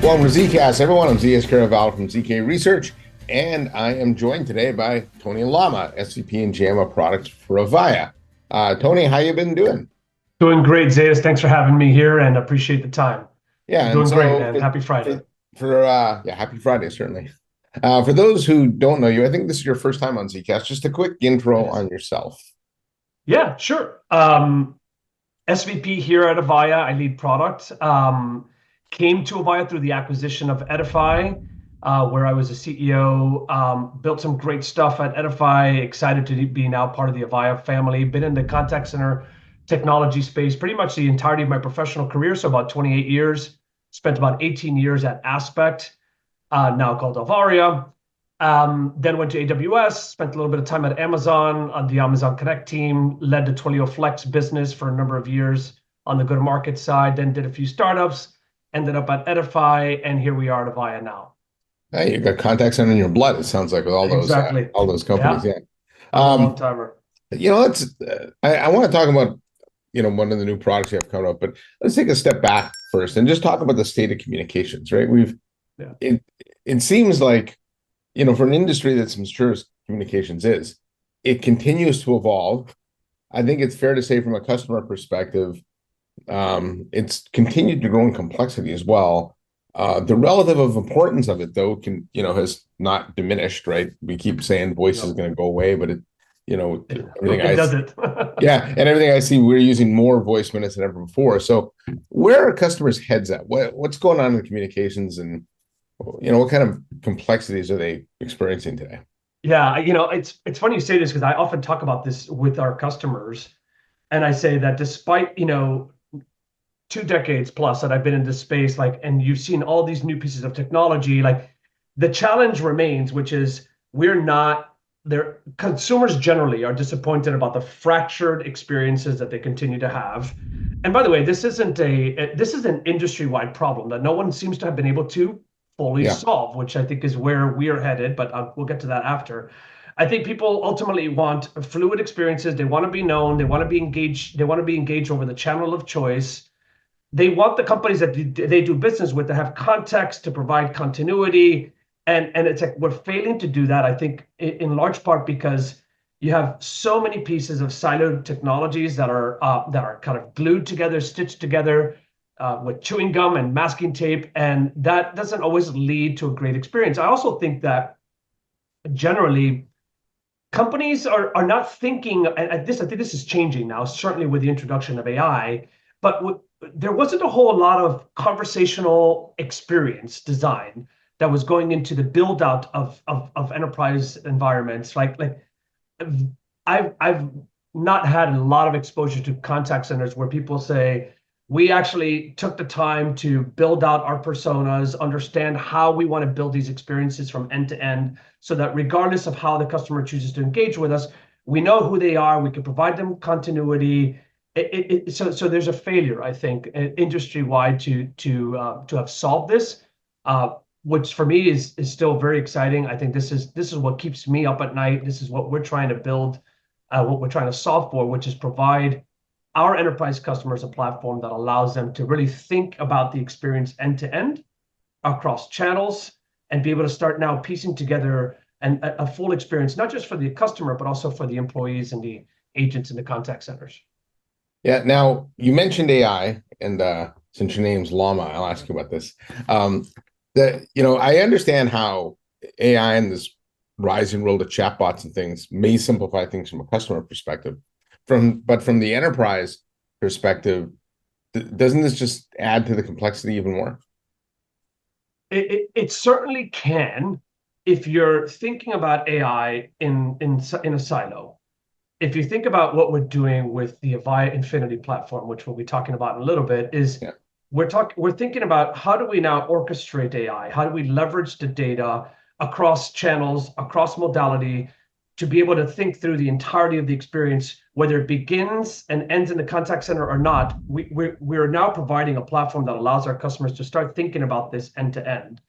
Welcome to ZKast, everyone. I'm ZS Caraval from ZK Research, and I am joined today by Tony Lama, SVP and GM of Products for Avaya. Tony, how you been doing? Doing great, Zayas. Thanks for having me here and appreciate the time. Yeah, and Doing great, so man. Happy Friday. happy Friday, certainly. For those who don't know you, I think this is your first time on ZKast. Just a quick intro It is. on yourself. Yeah, sure. SVP here at Avaya. I lead product. Came to Avaya through the acquisition of Edify, where I was a CEO. Built some great stuff at Edify. Excited to be now part of the Avaya family. Been in the contact center technology space pretty much the entirety of my professional career, so about 28 years. Spent about 18 years at Aspect, now called Avaya. Then went to AWS, spent a little bit of time at Amazon on the Amazon Connect team, led the Twilio Flex business for a number of years on the go-to-market side, then did a few startups, ended up at Edify, and here we are at Avaya now. Hey, you got contact center in your blood, it sounds like, with Exactly. all those companies. Yeah, Yeah. I'm a long Um, timer. let's. I want to talk about one of the new products you have coming up, but let's take a step back first and just talk about the state of communications, right? Yeah. It seems like, for an industry that's mature as communications is, it continues to evolve. I think it's fair to say from a customer perspective, it's continued to grow in complexity as well. The relative of importance of it, though, has not diminished, right? We keep saying voice is No, going to go away, but everything it doesn't. yeah, and everything I see, we're using more voice minutes than ever before. So, where are customers' heads at? What's going on in communications, and what kind of complexities are they experiencing today? Yeah, it's funny you say this because I often talk about this with our customers, and I say that despite 2 decades plus that I've been in this space, and you've seen all these new pieces of technology, the challenge remains, which is we're not there. Consumers generally are disappointed about the fractured experiences that they continue to have. And by the way, this is an industry-wide problem that no one seems to have been able to fully Yeah, solve, which I think is where we are headed, but we'll get to that after. I think people ultimately want fluid experiences. They want to be known. They want to be engaged. They want to be engaged over the channel of choice. They want the companies that they do business with to have context, to provide continuity. And it's like we're failing to do that, I think, in large part because you have so many pieces of siloed technologies that are kind of glued together, stitched together with chewing gum and masking tape, and that doesn't always lead to a great experience. I also think that generally companies are not thinking, and I think this is changing now, certainly with the introduction of AI, but there wasn't a whole lot of conversational experience design that was going into the build out of enterprise environments. I've not had a lot of exposure to contact centers where people say, we actually took the time to build out our personas, understand how we want to build these experiences from end to end, so that regardless of how the customer chooses to engage with us, we know who they are, we can provide them continuity. So there's a failure, I think, industry-wide to have solved this, which for me is still very exciting. I think this is what keeps me up at night. This is what we're trying to build, what we're trying to solve for, which is provide our enterprise customers a platform that allows them to really think about the experience end to end across channels and be able to start now piecing together a full experience, not just for the customer, but also for the employees and the agents in the contact centers. yeah. Now you mentioned AI, and since your name's Llama, I'll ask you about this. I understand how AI and this rising world of chatbots and things may simplify things from a customer perspective. But from the enterprise perspective, doesn't this just add to the complexity even more? It certainly can if you're thinking about AI in a silo. If you think about what we're doing with the Avaya Infinity platform, which we'll be talking about in a little bit, is Yeah. we're thinking about how do we now orchestrate AI? How do we leverage the data across channels, across modality, to be able to think through the entirety of the experience, whether it begins and ends in the contact center or not. We're now providing a platform that allows our customers to start thinking about this end to end,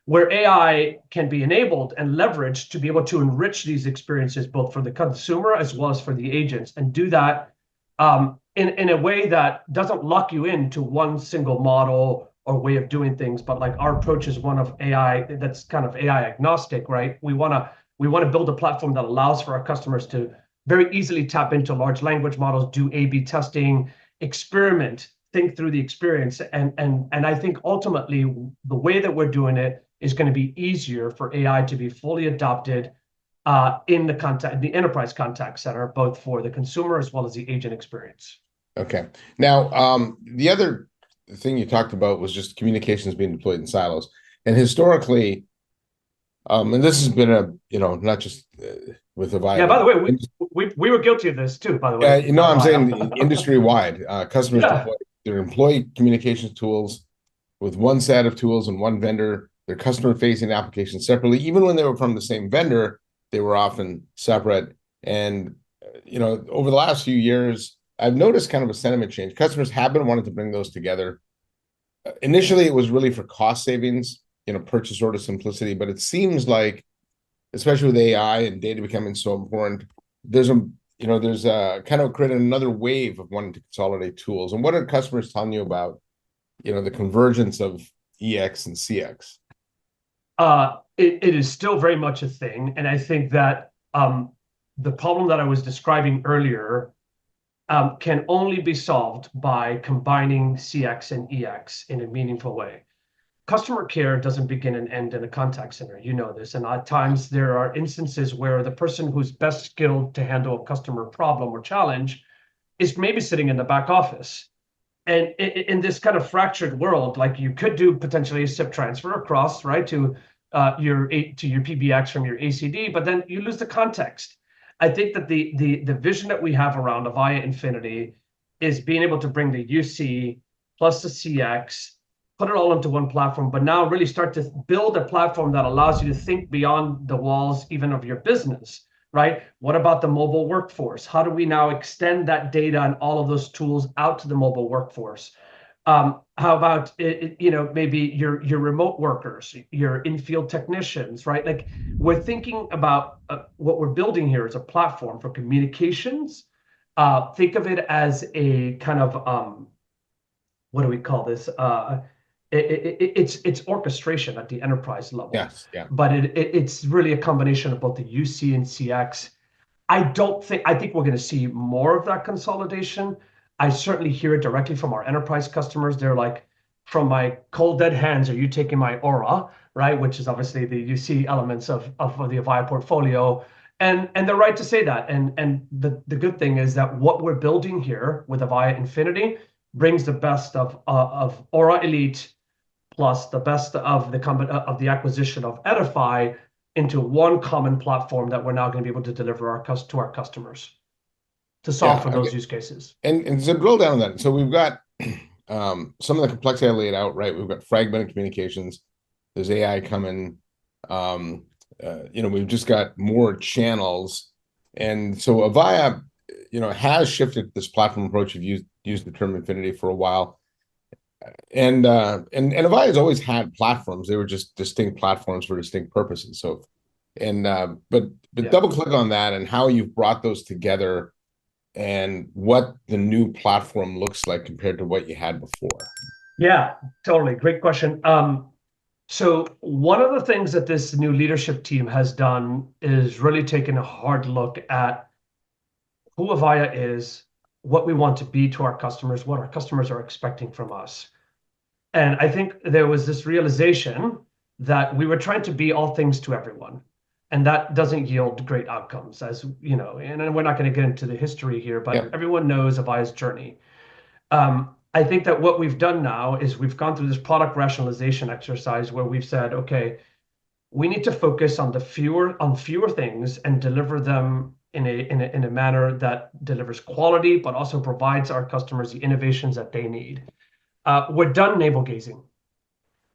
where AI can be enabled and leveraged to be able to enrich these experiences, both for the consumer as well as for the agents, and do that in a way that doesn't lock you into one single model or way of doing things, but like our approach is one of AI that's kind of AI agnostic, right? We want to build a platform that allows for our customers to very easily tap into large language models, do A/B testing, experiment, think through the experience, and I think ultimately the way that we're doing it is going to be easier for AI to be fully adopted in the enterprise contact center, both for the consumer as well as the agent experience. Okay. Now, the other thing you talked about was just communications being deployed in silos. And historically, and this has been not just with Avaya. Yeah, by the way, we were guilty of this too, by the way. I'm saying industry-wide, customers Yeah. deploy their employee communications tools with one set of tools and one vendor, their customer-facing applications separately. Even when they were from the same vendor, they were often separate. And, over the last few years, I've noticed kind of a sentiment change. Customers have been wanting to bring those together. Initially, it was really for cost savings, purchase order simplicity, but it seems like, especially with AI and data becoming so important, there's kind of created another wave of wanting to consolidate tools. And what are customers telling you about, the convergence of EX and CX? It is still very much a thing, and I think that the problem that I was describing earlier can only be solved by combining CX and EX in a meaningful way. Customer care doesn't begin and end in a contact center. You know this. And at times there are instances where the person who's best skilled to handle a customer problem or challenge is maybe sitting in the back office. And in this kind of fractured world, like you could do potentially a SIP transfer across, right, to your PBX from your ACD, but then you lose the context. I think that the vision that we have around Avaya Infinity is being able to bring the UC plus the CX, put it all into one platform, but now really start to build a platform that allows you to think beyond the walls even of your business, right? What about the mobile workforce? How do we now extend that data and all of those tools out to the mobile workforce? How about maybe your remote workers, your in-field technicians, right? Like we're thinking about what we're building here is a platform for communications. Think of it as a kind of what do we call this? It's orchestration at the enterprise level. Yes, yeah. But it's really a combination of both the UC and CX. I think we're going to see more of that consolidation. I certainly hear it directly from our enterprise customers. They're like, from my cold dead hands, are you taking my aura, right? Which is obviously the UC elements of the Avaya portfolio. And they're right to say that. And the good thing is that what we're building here with Avaya Infinity brings the best of Aura Elite plus the best of the acquisition of Edify into one common platform that we're now going to be able to deliver to our customers to solve for those use cases. And to drill down on that, so we've got some of the complexity I laid out, right? We've got fragmented communications. There's AI coming. We've just got more channels, and so Avaya, has shifted this platform approach. You've used the term Infinity for a while, and Avaya has always had platforms. They were just distinct platforms for distinct purposes. So, but double click on that and how you've brought those together, and what the new platform looks like compared to what you had before. Yeah, totally. Great question. So one of the things that this new leadership team has done is really taken a hard look at who Avaya is, what we want to be to our customers, what our customers are expecting from us. And I think there was this realization that we were trying to be all things to everyone. And that doesn't yield great outcomes, as you know, and we're not going to get into the history here, but everyone knows Avaya's journey. I think that what we've done now is we've gone through this product rationalization exercise where we've said, okay, we need to focus on fewer things and deliver them in a manner that delivers quality, but also provides our customers the innovations that they need. We're done navel gazing.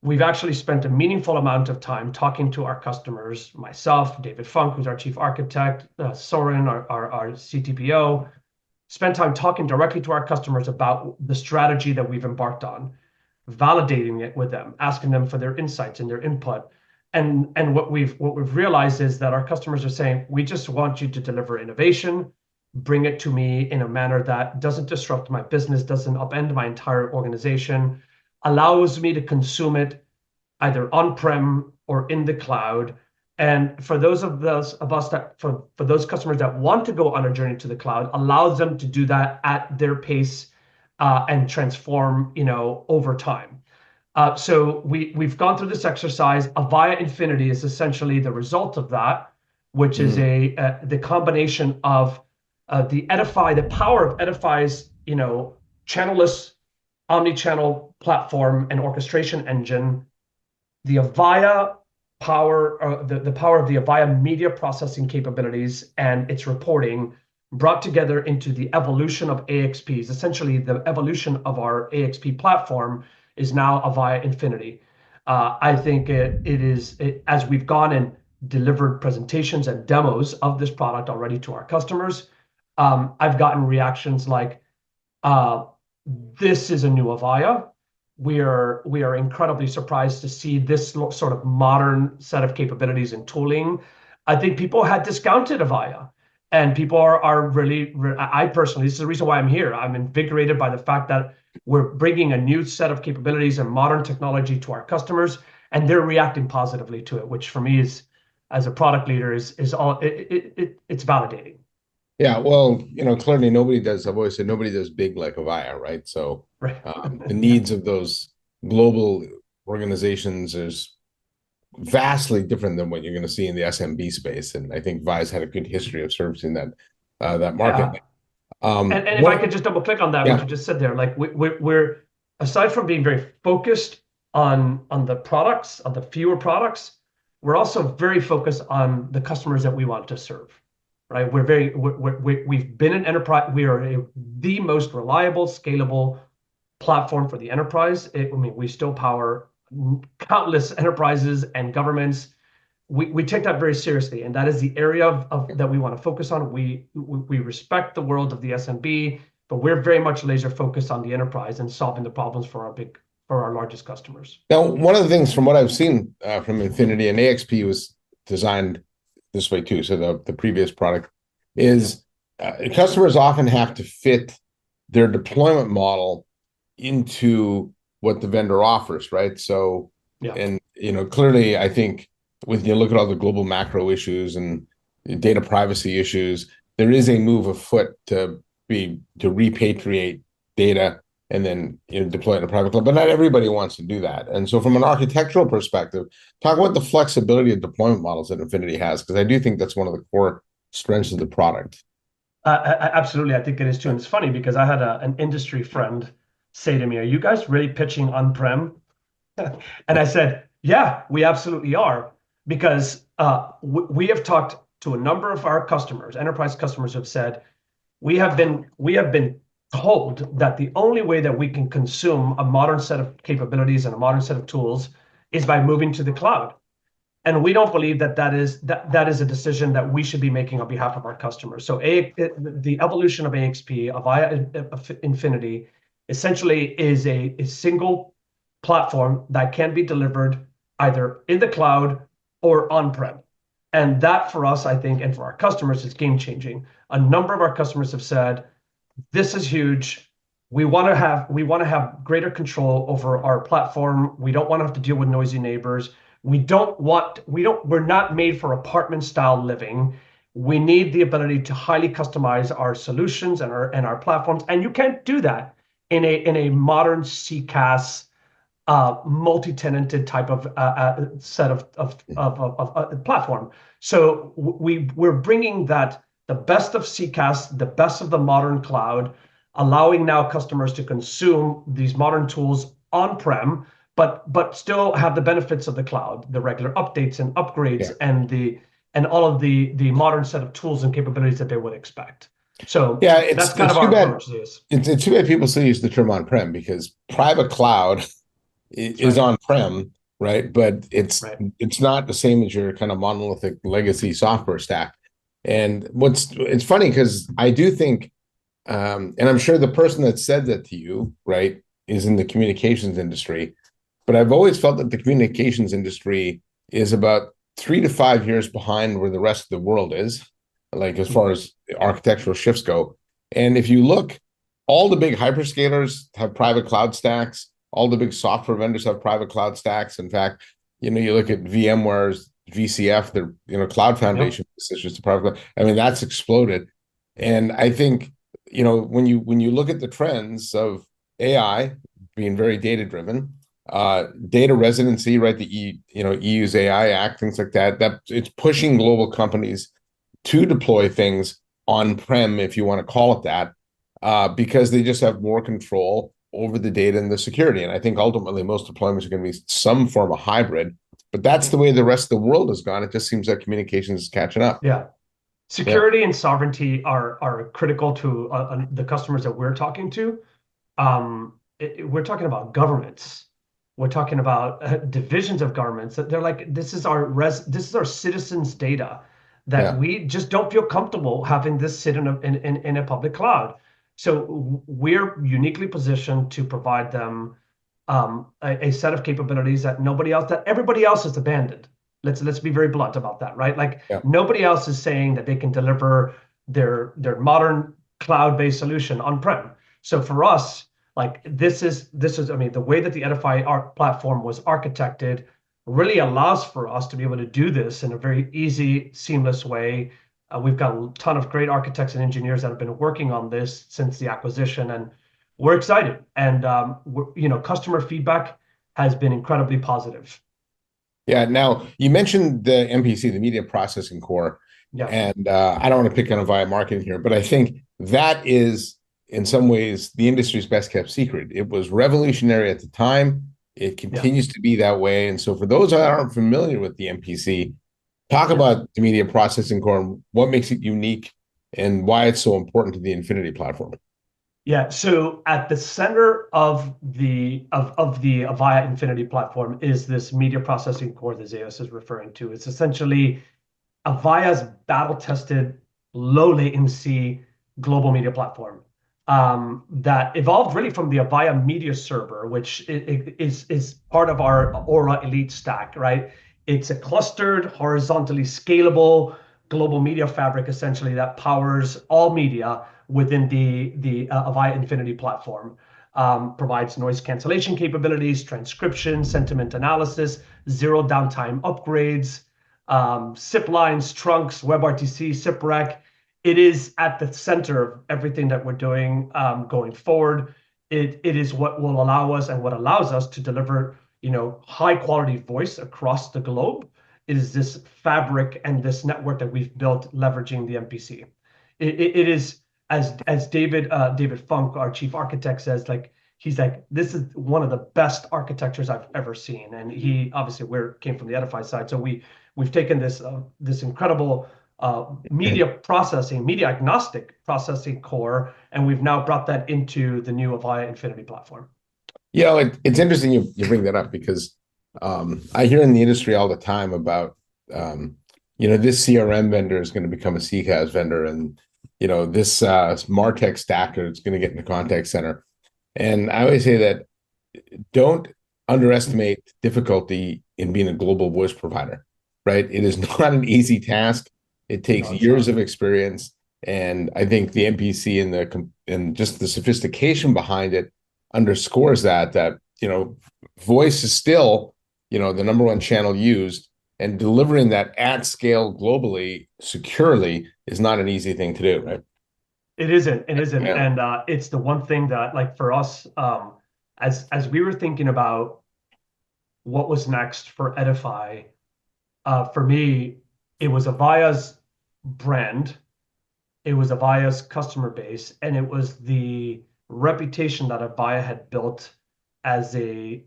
We've actually spent a meaningful amount of time talking to our customers, myself, David Funk, who's our chief architect, Soren, our CTPO, spent time talking directly to our customers about the strategy that we've embarked on, validating it with them, asking them for their insights and their input. And what we've realized is that our customers are saying, we just want you to deliver innovation, bring it to me in a manner that doesn't disrupt my business, doesn't upend my entire organization. allows me to consume it either on-prem or in the cloud. And for those of us that for those customers that want to go on a journey to the cloud, allows them to do that at their pace and transform, over time. So we've gone through this exercise. Avaya Infinity is essentially the result of that, which is the combination of the power of Edify's channelless omnichannel platform and orchestration engine, the Avaya power, the power of the Avaya media processing capabilities and its reporting brought together into the evolution of AXPs. Essentially, the evolution of our AXP platform is now Avaya Infinity. I think as we've gone and delivered presentations and demos of this product already to our customers, I've gotten reactions like, this is a new Avaya. We are incredibly surprised to see this sort of modern set of capabilities and tooling. I think people had discounted Avaya, and people are really, I personally, this is the reason why I'm here. I'm invigorated by the fact that we're bringing a new set of capabilities and modern technology to our customers, and they're reacting positively to it, which for me is, as a product leader, it's validating. Yeah, well, clearly nobody does. I've always said nobody does big like Avaya, right? So Right. the needs of those global organizations is vastly different than what you're going to see in the SMB space, and I think Avaya's had a good history of servicing that market. Yeah. And if I could just double click on that, what Yeah. you just said there, like we're aside from being very focused on the products, on the fewer products, we're also very focused on the customers that we want to serve, right? We've been an enterprise. We are the most reliable, scalable platform for the enterprise. We still power countless enterprises and governments. We take that very seriously, and that is the area of that we want to focus on. We respect the world of the SMB, but we're very much laser focused on the enterprise and solving the problems for our largest customers. Now, one of the things from what I've seen from Infinity, and AXP was designed this way too, so the previous product is customers often have to fit their deployment model into what the vendor offers, right? So, Yeah. and clearly, I think when you look at all the global macro issues and data privacy issues, there is a move afoot to repatriate data and then deploy it in a private cloud. But not everybody wants to do that. And so, from an architectural perspective, talk about the flexibility of deployment models that Infinity has, because I do think that's one of the core strengths of the product. Absolutely, I think it is too. And it's funny because I had an industry friend say to me, "Are you guys really pitching on-prem?" And I said, "Yeah, we absolutely are." Because we have talked to a number of our customers, enterprise customers who have said, we have been told that the only way that we can consume a modern set of capabilities and a modern set of tools is by moving to the cloud. And we don't believe that is a decision that we should be making on behalf of our customers. So the evolution of AXP, Avaya Infinity, essentially is a single platform that can be delivered either in the cloud or on-prem. And that for us, I think, and for our customers, is game changing. A number of our customers have said, this is huge. We want to have greater control over our platform. We don't want to have to deal with noisy neighbors. We're not made for apartment style living. We need the ability to highly customize our solutions and our platforms. And you can't do that in a modern ZKast multi-tenanted type of set of platform. So we're bringing the best of ZKast, the best of the modern cloud, allowing now customers to consume these modern tools on-prem, but still have the benefits of the cloud, the regular updates and upgrades, and all of the modern set of tools and capabilities that they would expect. So yeah, that's kind of our approach to this. It's too bad people still use the term on-prem, because private cloud is on-prem, right? But it's not the same as your kind of monolithic legacy software stack. And it's funny because I do think, and I'm sure the person that said that to you, right, is in the communications industry, but I've always felt that the communications industry is about 3 to 5 years behind where the rest of the world is, like as far as architectural shifts go. And if you look, all the big hyperscalers have private cloud stacks. All the big software vendors have private cloud stacks. In fact, you look at VMware's VCF, their Cloud Yep. Foundation, it's just a private cloud. I mean, that's exploded. And I think, when you look at the trends of AI being very data driven, data residency, right? EU's AI Act, things like that it's pushing global companies to deploy things on-prem, if you want to call it that, because they just have more control over the data and the security. And I think ultimately most deployments are going to be some form of hybrid, but that's the way the rest of the world has gone. It just seems that communications is catching up. Yeah. Yeah, Security and sovereignty are critical to the customers that we're talking to. We're talking about governments. We're talking about divisions of governments that they're like, this is our citizens' data that yeah, we just don't feel comfortable having this sit in a public cloud. So we're uniquely positioned to provide them a set of capabilities that everybody else has abandoned. Let's be very blunt about that, right? Like yeah. nobody else is saying that they can deliver their modern cloud-based solution on-prem. So for us, like I mean, the way that the Edify art platform was architected really allows for us to be able to do this in a very easy, seamless way. We've got a ton of great architects and engineers that have been working on this since the acquisition, and we're excited. And customer feedback has been incredibly positive. Yeah. Now you mentioned the MPC, the media processing core, Yeah, and I don't want to pick on Avaya marketing here, but I think that is in some ways the industry's best kept secret. It was revolutionary at the time. It yeah. continues to be that way. And so for those that aren't familiar with the MPC, talk Yeah. about the media processing core and what makes it unique and why it's so important to the Infinity platform. Yeah, so at the center of the Avaya Infinity platform is this media processing core that Zeus is referring to. It's essentially Avaya's battle-tested, low latency global media platform that evolved really from the Avaya Media Server, which is part of our Aura Elite stack, right? It's a clustered, horizontally scalable global media fabric, essentially, that powers all media within the Avaya Infinity platform. Provides noise cancellation capabilities, transcription, sentiment analysis, zero downtime upgrades, SIP lines, trunks, WebRTC, SIP-REC. It is at the center of everything that we're doing going forward. It is what will allow us and what allows us to deliver, high quality voice across the globe. It is this fabric and this network that we've built leveraging the MPC. It is as David Funk, our chief architect, says, like he's like, this is one of the best architectures I've ever seen. And he obviously came from the Edify side, so we've taken this incredible media agnostic processing core, and we've now brought that into the new Avaya Infinity platform. It's interesting you bring that up because I hear in the industry all the time about this CRM vendor is going to become a CCaaS vendor, and this MarTech stacker is going to get in the contact center. And I always say that don't underestimate difficulty in being a global voice provider, right? It is not an easy task. It takes No, it's years not. of experience, and I think the MPC and just the sophistication behind it underscores that voice is still the number one channel used, and delivering that at scale globally securely is not an easy thing to do, right? It isn't, Yeah, and it's the one thing that, like, for us, as we were thinking about what was next for Edify, for me, it was Avaya's brand, it was Avaya's customer base, and it was the reputation that Avaya had built as a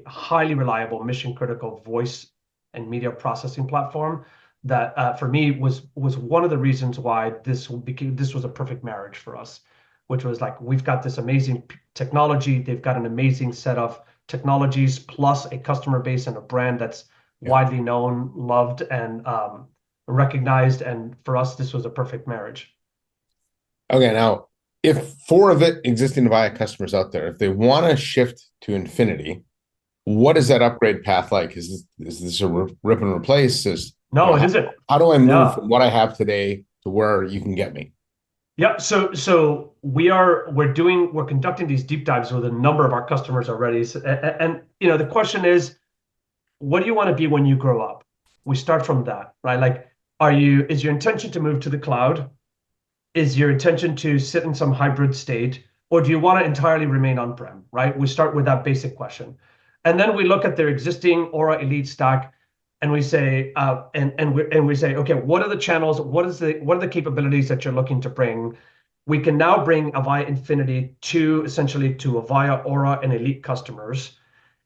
highly reliable, mission critical voice and media processing platform that for me was one of the reasons why this was a perfect marriage for us, which was like, we've got this amazing technology, they've got an amazing set of technologies plus a customer base and a brand that's yeah. widely known, loved, and recognized. And for us, this was a perfect marriage. Okay, now if four of it existing Avaya customers out there, if they want to shift to Infinity, what is that upgrade path like? Is this a rip and replace? No, it How, isn't. how do I move Yeah. from what I have today to where you can get me? Yeah, so we're conducting these deep dives with a number of our customers already. And the question is, what do you want to be when you grow up? We start from that, right? Like, is your intention to move to the cloud? Is your intention to sit in some hybrid state, or do you want to entirely remain on-prem, right? We start with that basic question. And then we look at their existing Aura Elite stack and we say, we say, okay, what are the channels? What are the capabilities that you're looking to bring? We can now bring Avaya Infinity essentially to Avaya Aura and Elite customers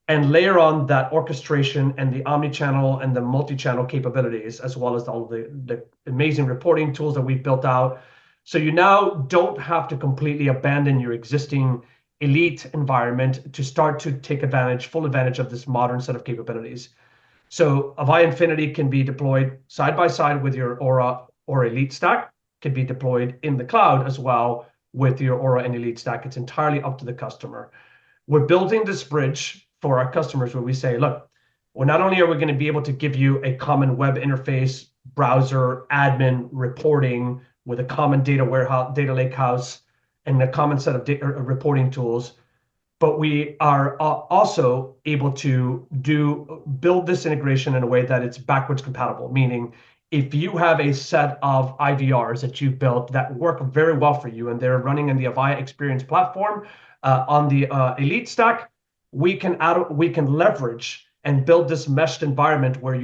and layer on that orchestration and the omnichannel and the multi-channel capabilities, as well as all the amazing reporting tools that we've built out. So you now don't have to completely abandon your existing elite environment to start to take full advantage of this modern set of capabilities. So Avaya Infinity can be deployed side by side with your Aura or Elite stack, can be deployed in the cloud as well with your Aura and Elite stack. It's entirely up to the customer. We're building this bridge for our customers where we say, look, well, not only are we going to be able to give you a common web interface, browser, admin, reporting with a common data warehouse, data lake house, and a common set of reporting tools, but we are also able to build this integration in a way that it's backwards compatible, meaning if you have a set of IVRs that you've built that work very well for you and they're running in the Avaya Experience platform on the Elite stack, we can leverage and build this meshed environment where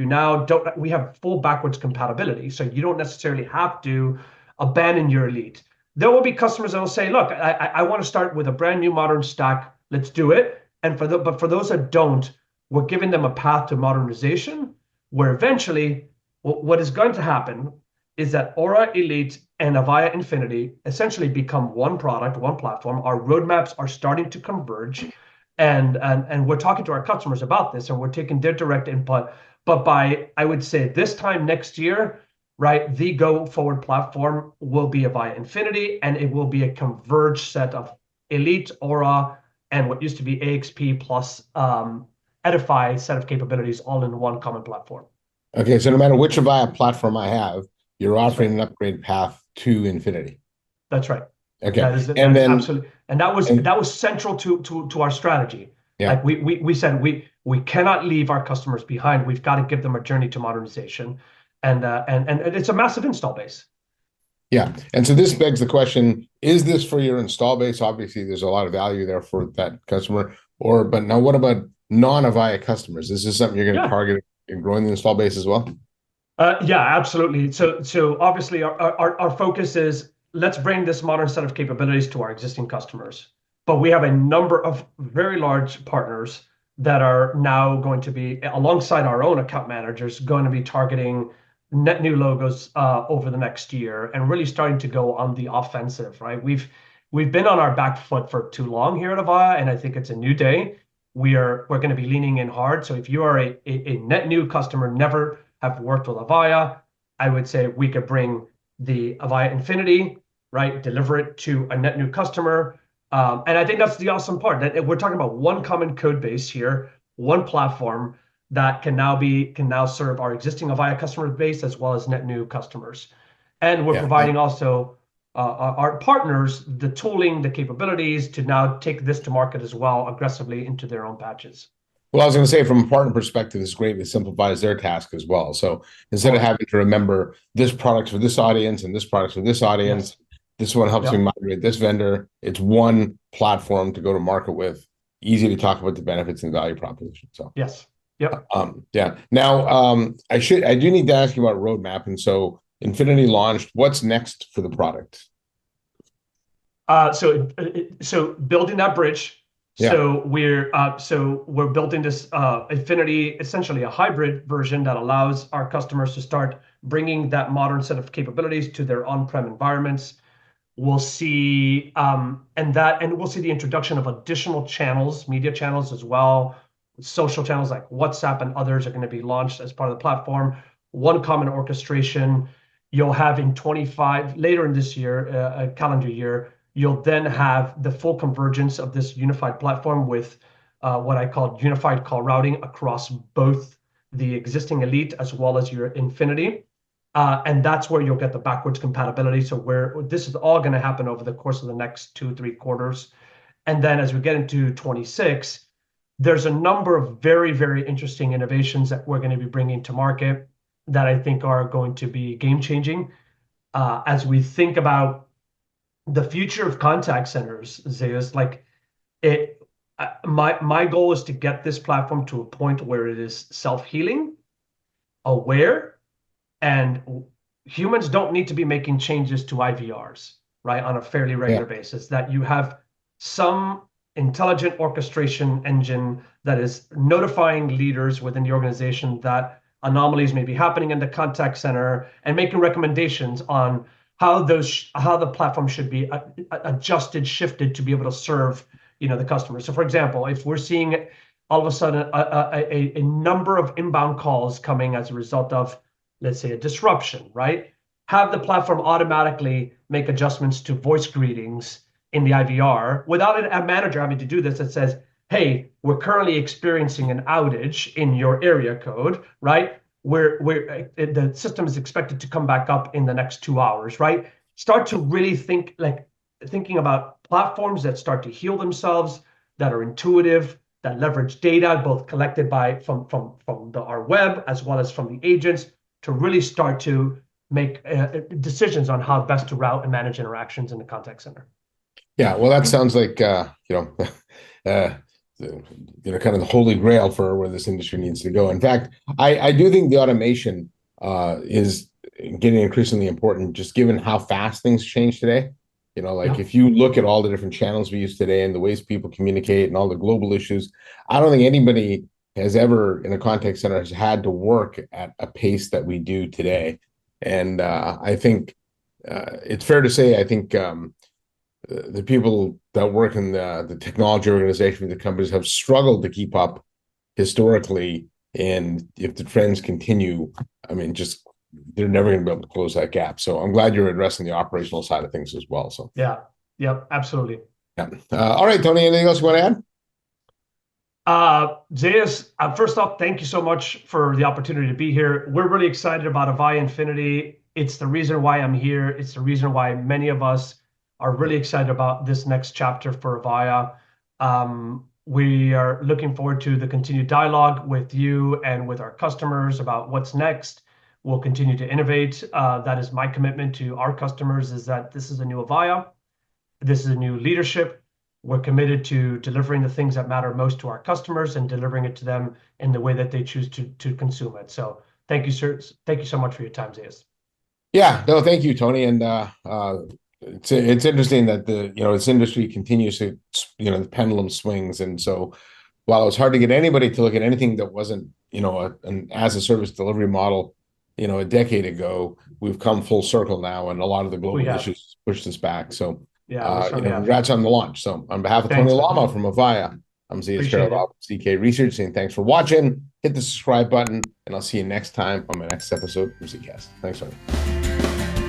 we have full backwards compatibility. So you don't necessarily have to abandon your Elite. There will be customers that will say, look, I want to start with a brand new modern stack. Let's do it. But for those that don't, we're giving them a path to modernization where eventually what is going to happen is that Aura Elite and Avaya Infinity essentially become one product, one platform. Our roadmaps are starting to converge, and we're talking to our customers about this, and we're taking their direct input. But by, I would say, this time next year, right, the go forward platform will be Avaya Infinity, and it will be a converged set of Elite, Aura, and what used to be AXP plus Edify set of capabilities all in one common platform. Okay, so no matter which Avaya platform I have, you're That's offering right. an upgrade path to Infinity. That's right. Okay, That and is then absolutely, and that was central to our strategy. yeah, Like we said, we cannot leave our customers behind. We've got to give them a journey to modernization, and it's a massive install base. yeah, and so this begs the question: is this for your install base? Obviously, there's a lot of value there for that customer. But now, what about non-Avaya customers? Is this something you're going to Yeah. target in growing the install base as well? Yeah, absolutely. So obviously our focus is let's bring this modern set of capabilities to our existing customers. But we have a number of very large partners that are now going to be, alongside our own account managers, going to be targeting net new logos over the next year and really starting to go on the offensive, right? We've been on our back foot for too long here at Avaya, and I think it's a new day. We're going to be leaning in hard. So if you are a net new customer, never have worked with Avaya, I would say we could bring the Avaya Infinity, right? Deliver it to a net new customer. And I think that's the awesome part that we're talking about one common code base here, one platform that can now serve our existing Avaya customer base as well as net new customers. And we're Yeah. providing also our partners the tooling, the capabilities to now take this to market as well aggressively into their own patches. Well, I was going to say, from a partner perspective, it's great. It simplifies their task as well. So instead of Totally. having to remember this product's for this audience and this product's for this audience, Yes. this one helps me Yep. migrate this vendor. It's one platform to go to market with. Easy to talk about the benefits and value proposition. So Yes. Yep. yeah. Now I do need to ask you about roadmap. And so Infinity launched. What's next for the product? So building that bridge. Yeah. So we're building this Infinity, essentially a hybrid version that allows our customers to start bringing that modern set of capabilities to their on-prem environments. We'll see and we'll see the introduction of additional channels, media channels as well. Social channels like WhatsApp and others are going to be launched as part of the platform. One common orchestration. You'll have in 25 later in this year, calendar year. You'll then have the full convergence of this unified platform with what I call unified call routing across both the existing Elite as well as your Infinity. And that's where you'll get the backwards compatibility. So where this is all going to happen over the course of the next 2-3 quarters. And then as we get into 26, there's a number of very, very interesting innovations that we're going to be bringing to market that I think are going to be game changing. As we think about the future of contact centers, Zeus, like it, my goal is to get this platform to a point where it is self-healing, aware, and humans don't need to be making changes to IVRs, right, on a fairly regular basis. That you have some intelligent orchestration engine that is notifying leaders within the organization that anomalies may be happening in the contact center and making recommendations on how the platform should be adjusted, shifted to be able to serve the customer. So, for example, if we're seeing all of a sudden a number of inbound calls coming as a result of, let's say, a disruption, right? Have the platform automatically make adjustments to voice greetings in the IVR without a manager having to do this. That says, hey, we're currently experiencing an outage in your area code, right? The system is expected to come back up in the next 2 hours, right? Start to really thinking about platforms that start to heal themselves, that are intuitive, that leverage data both collected from our web as well as from the agents to really start to make decisions on how best to route and manage interactions in the contact center. Yeah, well, that sounds like kind of the holy grail for where this industry needs to go. In fact, I do think the automation is getting increasingly important, just given how fast things change today. If you look at all the different channels we use today and the ways people communicate and all the global issues, I don't think anybody has ever in a contact center has had to work at a pace that we do today. And I think it's fair to say, I think the people that work in the technology organization, the companies have struggled to keep up historically. And if the trends continue, I mean, they're never going to be able to close that gap. So I'm glad you're addressing the operational side of things as well. So absolutely. Yeah. All right, Tony, anything else you want to add? Zeus, first off, thank you so much for the opportunity to be here. We're really excited about Avaya Infinity. It's the reason why I'm here. It's the reason why many of us are really excited about this next chapter for Avaya. We are looking forward to the continued dialogue with you and with our customers about what's next. We'll continue to innovate. That is my commitment to our customers, is that this is a new Avaya. This is a new leadership. We're committed to delivering the things that matter most to our customers and delivering it to them in the way that they choose to consume it. So thank you, sir. Thank you so much for your time, Zeus. Yeah, no, thank you, Tony. And it's interesting that this industry continues to, the pendulum swings. And so while it was hard to get anybody to look at anything that wasn't, an as a service delivery model, a decade ago, we've come full circle now, and a lot of the global issues pushed us back. So congrats on the launch. So on behalf of Tony Lama from Avaya, I'm ZKast of ZK Research, saying thanks for watching. Hit the subscribe button, and I'll see you next time on my next episode of ZKast. Thanks, Tony.